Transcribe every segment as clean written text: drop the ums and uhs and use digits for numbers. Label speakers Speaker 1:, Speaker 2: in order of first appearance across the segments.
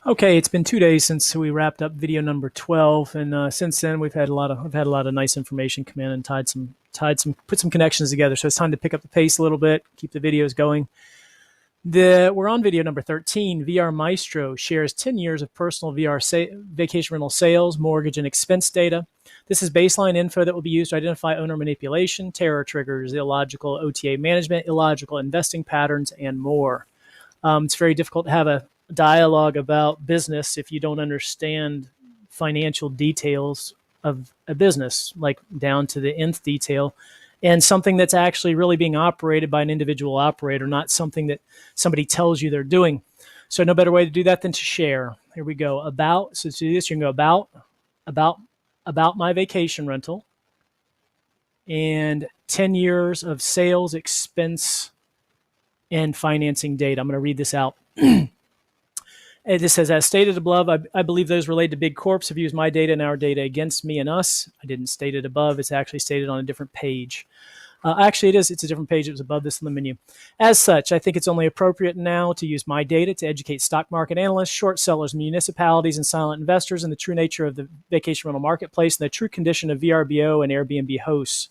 Speaker 1: Okay, it's been 2 days since we wrapped up video number 12, and since then we've had a lot of nice information come in and put some connections together. So it's time to pick up the pace a little bit, keep the videos going. We're on video number 13. VR Maestro shares 10 years of personal vacation rental sales, mortgage, and expense data. This is baseline info that will be used to identify owner manipulation, terror triggers, illogical OTA management, illogical investing patterns, and more. It's very difficult to have a dialogue about business if you don't understand financial details of a business, like down to the nth detail, and something that's actually really being operated by an individual operator, not something that somebody tells you they're doing. So no better way to do that than to share. Here we go. About. So to do this, you can go about, about my vacation rental, and 10 years of sales, expense, and financing data. I'm going to read this out. This says, as stated above, I believe those related to big corps have used my data and our data against me and us. I didn't state it above. It's actually stated on a different page. Actually, it is. It's a different page. It was above this in the menu. As such, I think it's only appropriate now to use my data to educate stock market analysts, short sellers, municipalities, and silent investors in the true nature of the vacation rental marketplace and the true condition of VRBO and Airbnb hosts.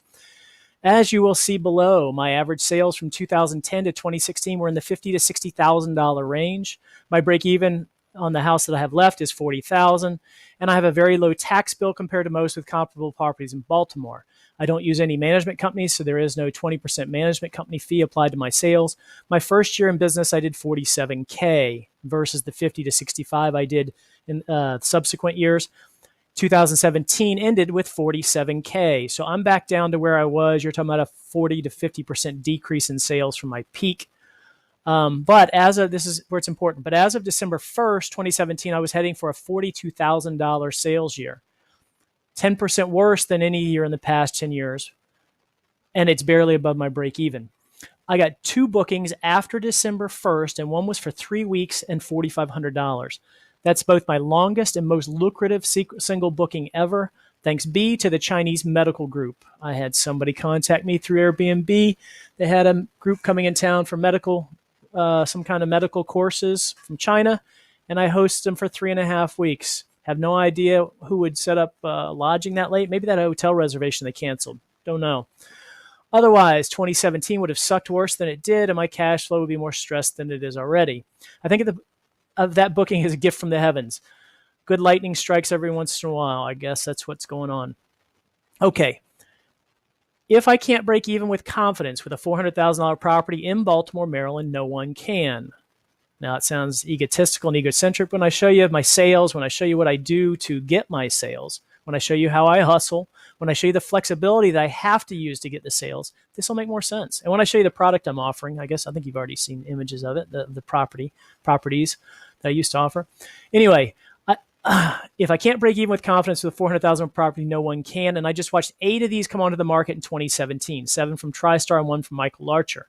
Speaker 1: As you will see below, my average sales from 2010 to 2016 were in the $50,000 to $60,000 range. My break even on the house that I have left is $40,000, and I have a very low tax bill compared to most with comparable properties in Baltimore. I don't use any management companies, so there is no 20% management company fee applied to my sales. My first year in business, I did $47K versus the $50,000 to $65,000 I did in subsequent years. 2017 ended with $47K. So I'm back down to where I was. You're talking about a 40 to 50% decrease in sales from my peak. But this is where it's important. But as of December 1st, 2017, I was heading for a $42,000 sales year, 10% worse than any year in the past 10 years. And it's barely above my break even. I got 2 bookings after December 1st, and one was for 3 weeks and $4,500. That's both my longest and most lucrative single booking ever, thanks B to the Chinese medical group. I had somebody contact me through Airbnb. They had a group coming in town for some kind of medical courses from China, and I hosted them for 3.5 weeks. Have no idea who would set up lodging that late. Maybe that hotel reservation they canceled. Don't know. Otherwise, 2017 would have sucked worse than it did, and my cash flow would be more stressed than it is already. I think of that booking as a gift from the heavens. Good lightning strikes every once in a while. I guess that's what's going on. Okay. If I can't break even with confidence with a $400,000 property in Baltimore, Maryland, no one can. Now, it sounds egotistical and egocentric when I show you my sales, when I show you what I do to get my sales, when I show you how I hustle, when I show you the flexibility that I have to use to get the sales, this will make more sense. And when I show you the product I'm offering, I think you've already seen images of it, the properties that I used to offer. Anyway, if I can't break even with confidence with a $400,000 property, no one can. And I just watched 8 of these come onto the market in 2017, 7 from TriStar and 1 from Michael Archer.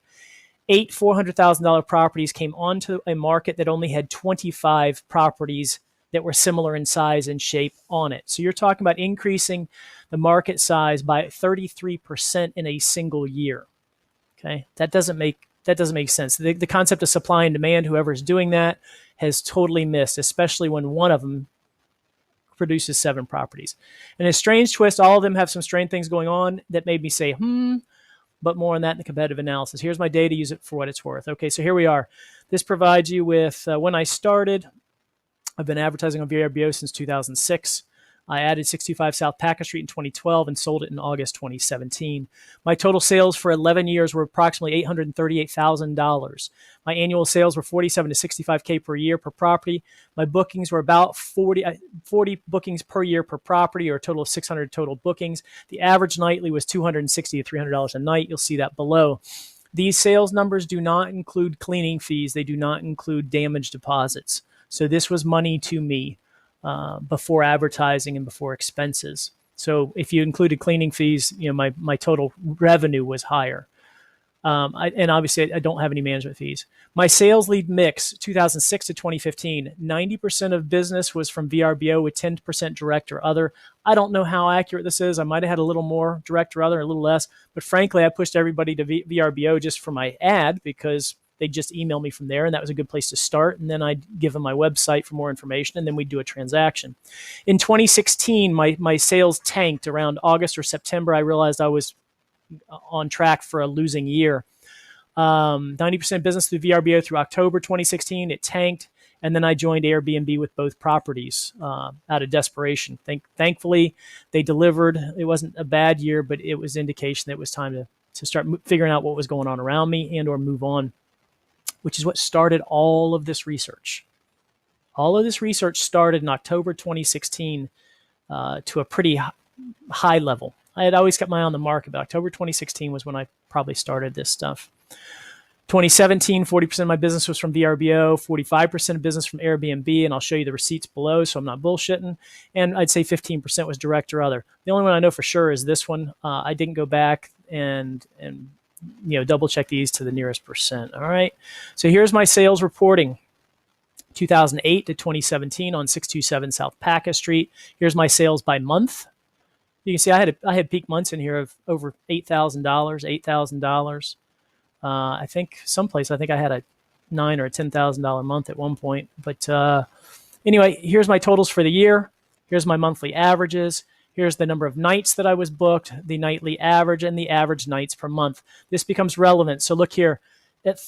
Speaker 1: 8 $400,000 properties came onto a market that only had 25 properties that were similar in size and shape on it. So you're talking about increasing the market size by 33% in a single year. Okay, that doesn't make sense. The concept of supply and demand, whoever's doing that has totally missed, especially when one of them produces 7 properties. And a strange twist, all of them have some strange things going on that made me say, but more on that in the competitive analysis. Here's my data, use it for what it's worth. Okay, so here we are. This provides you with when I started. I've been advertising on VRBO since 2006. I added 65 South Packer Street in 2012 and sold it in August 2017. My total sales for 11 years were approximately $838,000. My annual sales were 47 to 65K per year per property. My bookings were about 40 bookings per year per property, or a total of 600 total bookings. The average nightly was $260 to $300 a night. You'll see that below. These sales numbers do not include cleaning fees. They do not include damage deposits. So this was money to me before advertising and before expenses. So if you included cleaning fees, my total revenue was higher. And obviously, I don't have any management fees. My sales lead mix, 2006 to 2015, 90% of business was from VRBO with 10% direct or other. I don't know how accurate this is. I might have had a little more direct or other, a little less. But frankly, I pushed everybody to VRBO just for my ad because they'd just email me from there, and that was a good place to start. And then I'd give them my website for more information, and then we'd do a transaction. In 2016, my sales tanked around August or September. I realized I was on track for a losing year. 90% business through VRBO through October 2016. It tanked. And then I joined Airbnb with both properties out of desperation. Thankfully, they delivered. It wasn't a bad year, but it was indication that it was time to start figuring out what was going on around me and or move on, which is what started all of this research. All of this research started in October 2016 to a pretty high level. I had always kept my eye on the market, but October 2016 was when I probably started this stuff. 2017, 40% of my business was from VRBO, 45% of business from Airbnb, and I'll show you the receipts below, so I'm not bullshitting. And I'd say 15% was direct or other. The only one I know for sure is this one. I didn't go back and double check these to the nearest percent. All right. So here's my sales reporting. 2008 to 2017 on 627 South Packa Street. Here's my sales by month. You can see I had peak months in here of over $8,000, $8,000. I think someplace I think I had a $9,000 or a $10,000 month at one point. But anyway, here's my totals for the year. Here's my monthly averages. Here's the number of nights that I was booked, the nightly average, and the average nights per month. This becomes relevant. So look here, at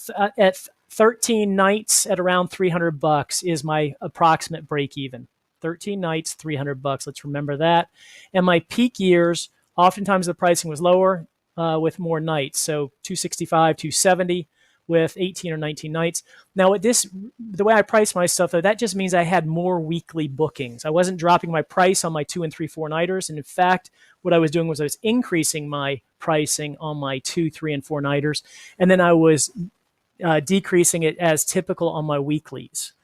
Speaker 1: 13 nights at around $300 is my approximate break even. 13 nights, $300. Let's remember that. And my peak years, oftentimes the pricing was lower. With more nights, so 265, 270 with 18 or 19 nights. Now, the way I price my stuff, though, that just means I had more weekly bookings. I wasn't dropping my price on my 2 and 3, 4 nighters, and in fact, what I was doing was I was increasing my pricing on my 2, 3, and 4 nighters, and then I was decreasing it as typical on my weeklies.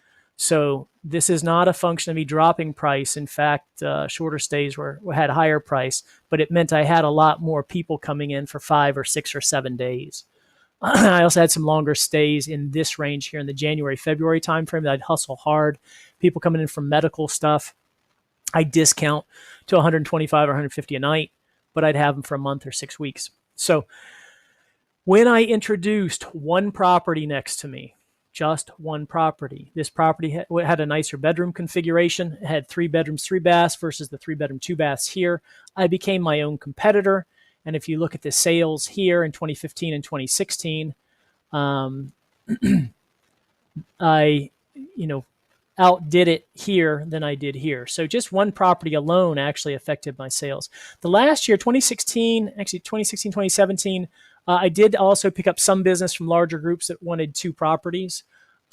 Speaker 1: So this is not a function of me dropping price. In fact, shorter stays had higher price, but it meant I had a lot more people coming in for 5 or 6 or 7 days. I also had some longer stays in this range here in the January, February timeframe that I'd hustle hard. People coming in from medical stuff, I discount to 125 or 150 a night, but I'd have them for a month or 6 weeks. So when I introduced one property next to me, just one property. This property had a nicer bedroom configuration. It had 3 bedrooms, 3 baths versus the 3 bedroom, 2 baths here. I became my own competitor. And if you look at the sales here in 2015 and 2016, I, outdid it here than I did here. So just one property alone actually affected my sales. The last year, 2016, 2017, I did also pick up some business from larger groups that wanted 2 properties.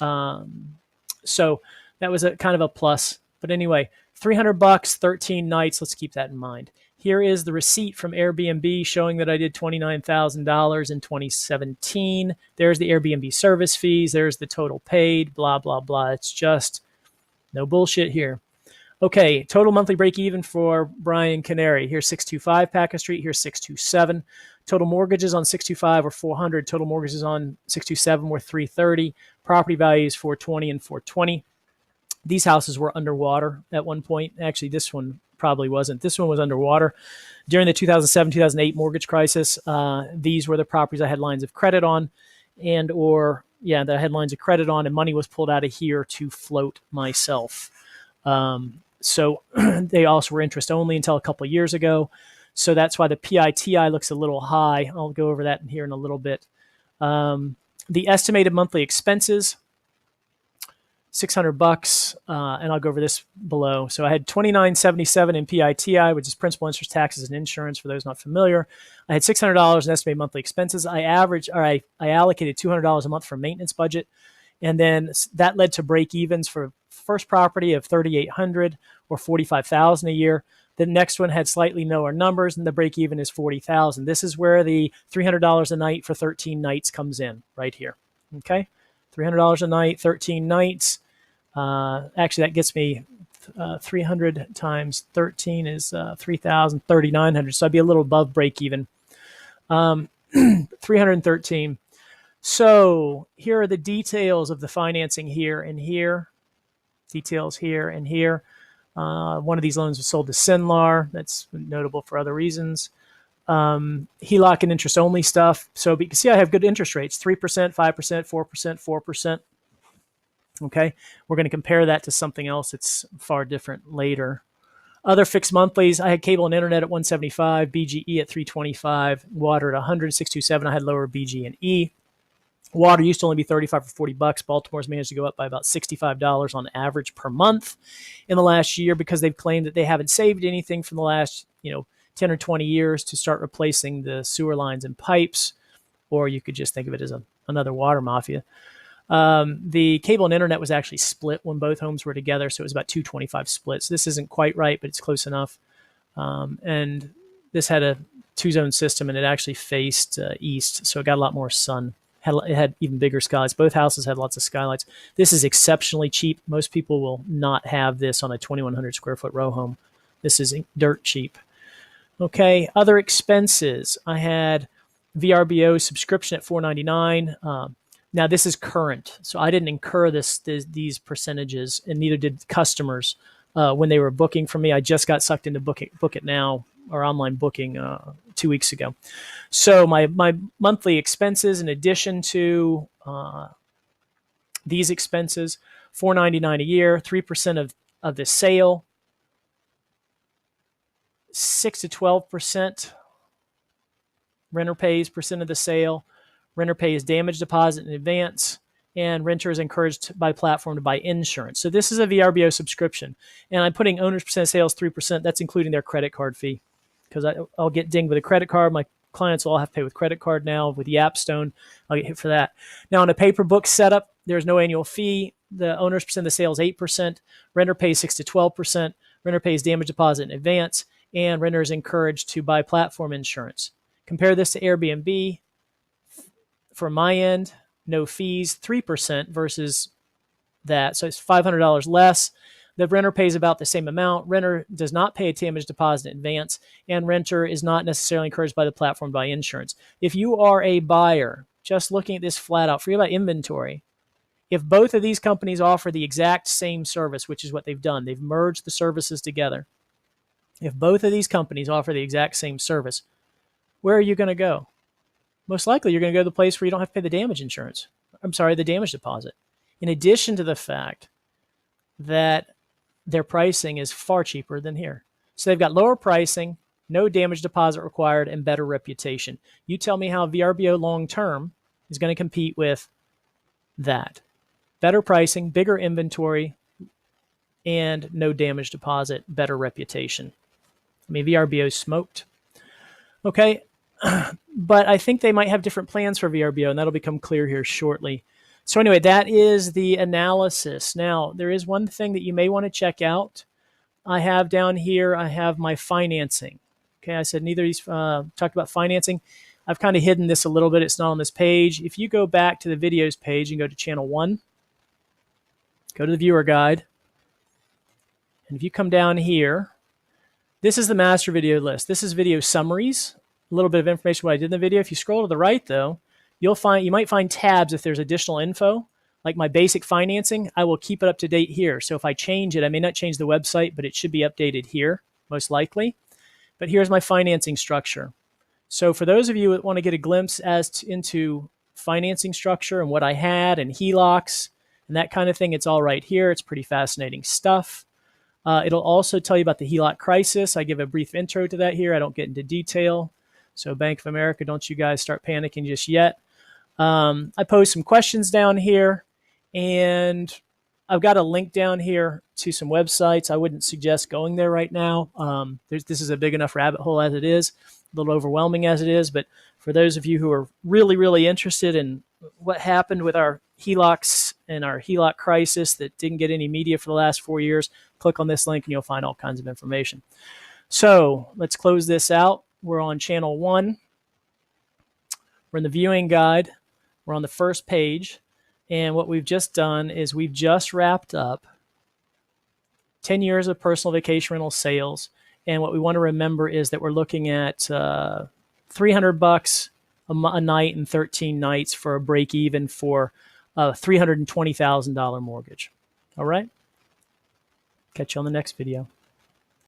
Speaker 1: So that was a kind of a plus. But anyway, $300, 13 nights. Let's keep that in mind. Here is the receipt from Airbnb showing that I did $29,000 in 2017. There's the Airbnb service fees. There's the total paid, blah, blah, blah. It's just no bullshit here. Okay, total monthly break even for Brian Canary. Here's 625 Packa Street. Here's 627. Total mortgages on 625 were 400. Total mortgages on 627 were 330. Property values 420 and 420. These houses were underwater at one point. Actually, this one probably wasn't. This one was underwater. During the 2007-2008 mortgage crisis, these were the properties I had lines of credit on that I had lines of credit on, and money was pulled out of here to float myself. So they also were interest only until a couple of years ago. So that's why the PITI looks a little high. I'll go over that here in a little bit. The estimated monthly expenses, $600, and I'll go over this below. So I had $2,977 in PITI, which is principal, interest, taxes, and insurance. For those not familiar, I had $600 in estimated monthly expenses. I allocated $200 a month for maintenance budget, and then that led to break evens for first property of $3,800 or $45,000 a year. The next one had slightly lower numbers, and the break even is $40,000. This is where the $300 a night for 13 nights comes in, right here. Okay, $300 a night, 13 nights. Actually, that gets me 300 times 13 is 3,000, 3,900. So I'd be a little above break even. 313. So here are the details of the financing here and here. Details here and here. One of these loans was sold to Sinlar. That's notable for other reasons. HELOC and interest only stuff. So you can see I have good interest rates, 3%, 5%, 4%, 4%. Okay, we're going to compare that to something else that's far different later. Other fixed monthlies, I had cable and internet at 175, BGE at 325, water at 100, 627. I had lower BG and E. Water used to only be 35 or 40 bucks. Baltimore's managed to go up by about $65 on average per month in the last year because they've claimed that they haven't saved anything from the last, 10 or 20 years to start replacing the sewer lines and pipes, or you could just think of it as another water mafia. The cable and internet was actually split when both homes were together, so it was about 225 split. So this isn't quite right, but it's close enough. And this had a two-zone system, and it actually faced east, so it got a lot more sun. It had even bigger skylights. Both houses had lots of skylights. This is exceptionally cheap. Most people will not have this on a 2,100 square foot row home. This is dirt cheap. Okay, other expenses. I had VRBO subscription at $499. Now this is current, so I didn't incur these percentages, and neither did customers when they were booking from me. I just got sucked into Book It Now, or online booking 2 weeks ago. So my monthly expenses, in addition to these expenses, $499 a year, 3% of the sale, 6 to 12% renter pays percent of the sale. Renter pays damage deposit in advance, and renter is encouraged by platform to buy insurance. So this is a VRBO subscription, and I'm putting owner's percent of sales 3%. That's including their credit card fee, because I'll get dinged with a credit card. My clients will all have to pay with credit card now. With Yapstone, I'll get hit for that. Now, on a paper book setup, there's no annual fee. The owner's percent of the sale is 8%. Renter pays 6 to 12%. Renter pays damage deposit in advance, and renter is encouraged to buy platform insurance. Compare this to Airbnb. For my end, no fees, 3% versus that. So it's $500 less. The renter pays about the same amount. Renter does not pay a damage deposit in advance, and renter is not necessarily encouraged by the platform to buy insurance. If you are a buyer, just looking at this flat out, forget about inventory. If both of these companies offer the exact same service, which is what they've done, they've merged the services together. If both of these companies offer the exact same service, where are you going to go? Most likely you're going to go to the place where you don't have to pay the damage insurance. The damage deposit. In addition to the fact that their pricing is far cheaper than here. So they've got lower pricing, no damage deposit required, and better reputation. You tell me how VRBO long-term is going to compete with that. Better pricing, bigger inventory, and no damage deposit, better reputation. I mean, VRBO smoked. Okay. But I think they might have different plans for VRBO, and that'll become clear here shortly. So anyway, that is the analysis. Now, there is one thing that you may want to check out. I have down here, I have my financing. Okay, I said neither of these talked about financing. I've kind of hidden this a little bit. It's not on this page. If you go back to the videos page and go to channel 1, go to the viewer guide, and if you come down here, this is the master video list. This is video summaries. A little bit of information what I did in the video. If you scroll to the right, though, you might find tabs if there's additional info, like my basic financing. I will keep it up to date here. So if I change it, I may not change the website, but it should be updated here, most likely. But here's my financing structure. So for those of you that want to get a glimpse into financing structure and what I had and HELOCs and that kind of thing, it's all right here. It's pretty fascinating stuff. It'll also tell you about the HELOC crisis. I give a brief intro to that here. I don't get into detail. So Bank of America, don't you guys start panicking just yet. I posed some questions down here, and I've got a link down here to some websites. I wouldn't suggest going there right now. This is a big enough rabbit hole as it is, a little overwhelming as it is, but for those of you who are really, really interested in what happened with our HELOCs and our HELOC crisis that didn't get any media for the last 4 years, click on this link and you'll find all kinds of information. So let's close this out. We're on channel 1. We're in the viewing guide. We're on the first page. And what we've just done is we've just wrapped up 10 years of personal vacation rental sales. And what we want to remember is that we're looking at $300 a night and 13 nights for a break even for a $320,000 mortgage. All right. Catch you on the next video.